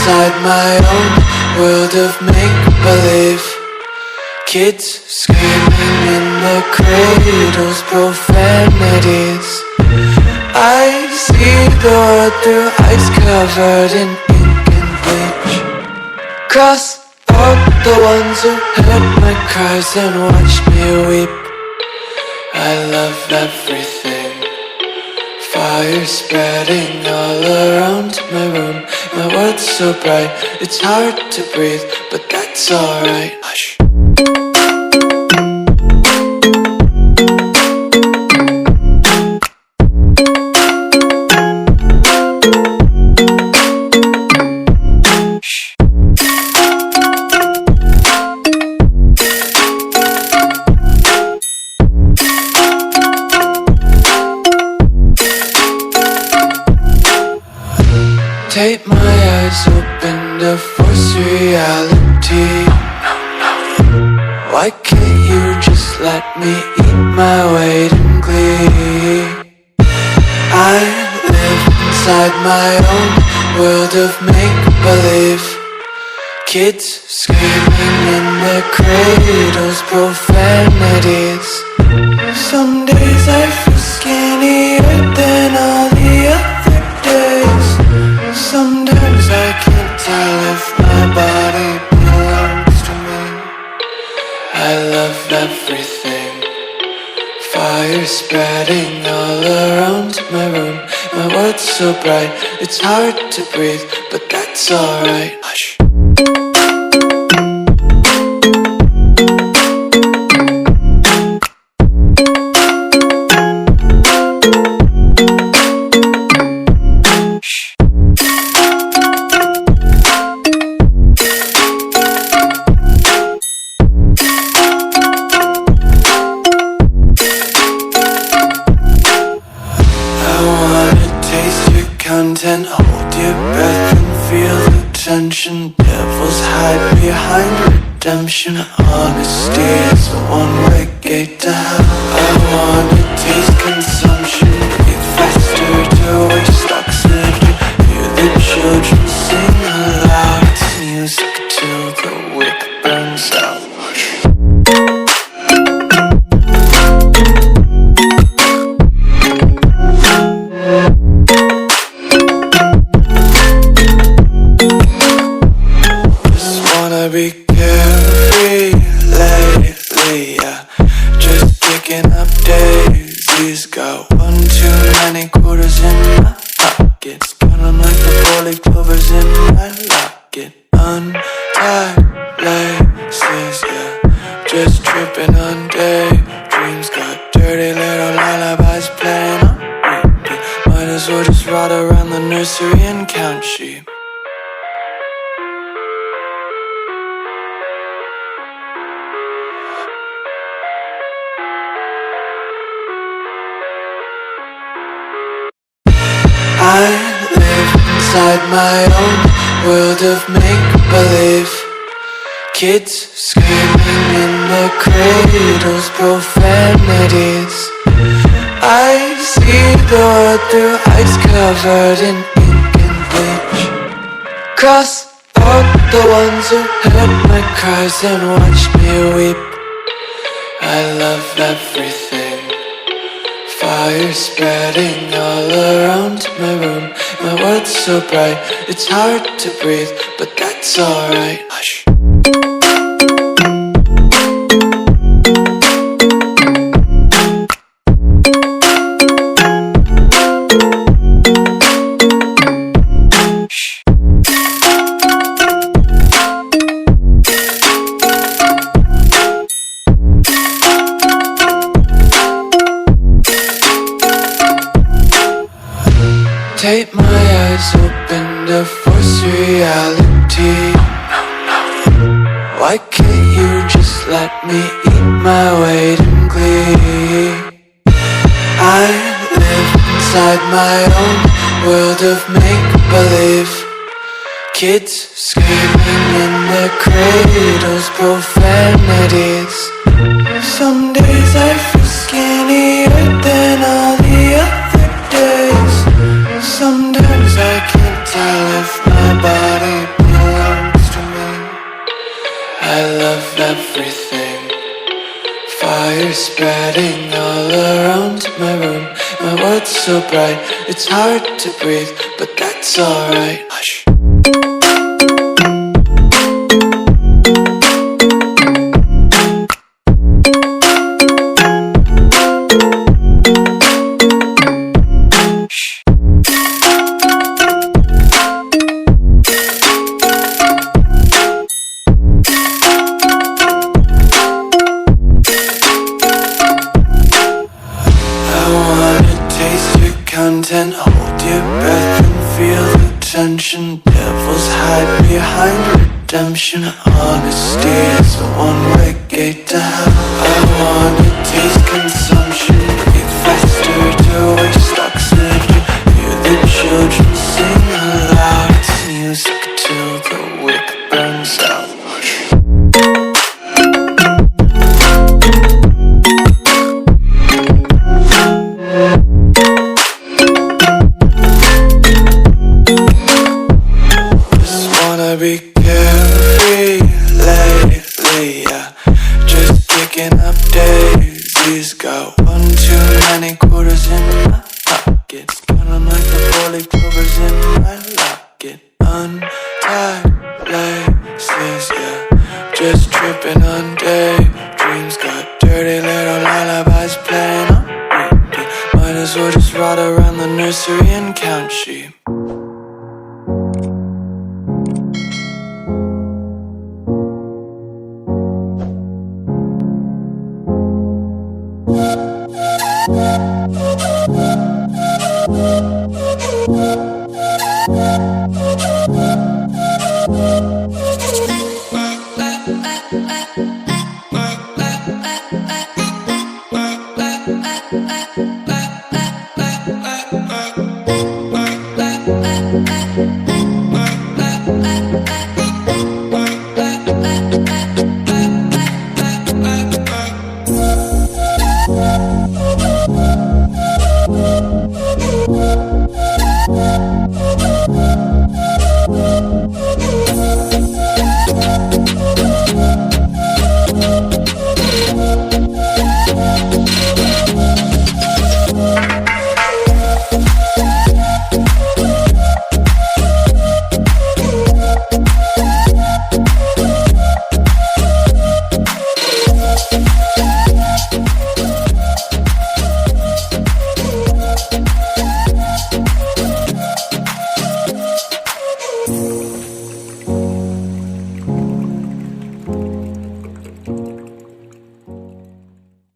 inside my own world of make-believe. Kids screaming in the cradles, profanities. I see the world through ice covered in ink and bleach. Cross out the ones who heard my cries and watched me weep. I love everything. Fire spreading all around my room. My world's so bright, it's hard to breathe, but that's alright. Hush. Tape my eyes open to force reality. Why can't you just let me eat my weight in glee? I live inside my own world of make-believe. Kids screaming in their cradles, profanities. Some days I feel skinnier than all the other days. Sometimes I can't tell if my body belongs to me. I love everything. Fire spreading all around my room. My world's so bright, it's hard to breathe, but that's alright. Hush. Content, hold your breath and feel the tension. Devils hide behind redemption. Honesty is a one-way gate to hell. I wanna taste consumption. Breathe faster to waste oxygen. Hear the children sing aloud. It's music till the wick burns out. Be carefree lately, yeah. Just picking up daisies. Got one too many quarters in my pockets. Count 'em like the 4-leaf clovers in my locket. Untied laces, yeah. Just tripping on daydreams. Got dirty little lullabies playing on repeat. Might as well just ride around the nursery and count sheep. I live inside my own world of make-believe. Kids screaming in their cradles, profanities. I see the world through ice covered in ink and bleach. Cross out the ones who heard my cries and watched me weep. I love everything. Fire spreading all around my room. My world's so bright, it's hard to breathe, but that's alright. Hush. Tape my eyes open to force reality. Why can't you just let me eat my weight in glee? I live inside my own world of make-believe. Kids screaming in their cradles, profanities. Some days I feel skinnier than all the other days. Sometimes I can't tell if my body colors spreading all around my room. My world's so bright, it's hard to breathe, but that's alright. Hush. Content, hold your breath and feel the tension. Devils hide behind redemption. Honesty is a one-way gate to hell. I wanna taste consumption, breathe faster to waste oxygen. Hear the children sing aloud. It's music till the wick burns out. Be carefree lately, yeah. Just picking up daisies. Got one too many quarters in my pocket. Count 'em like the 4-leaf clovers in my locket. Untied laces, yeah. Just tripping on daydreams. Got dirty little lullabies playing on repeat. Might as well just ride around the nursery and count sheep.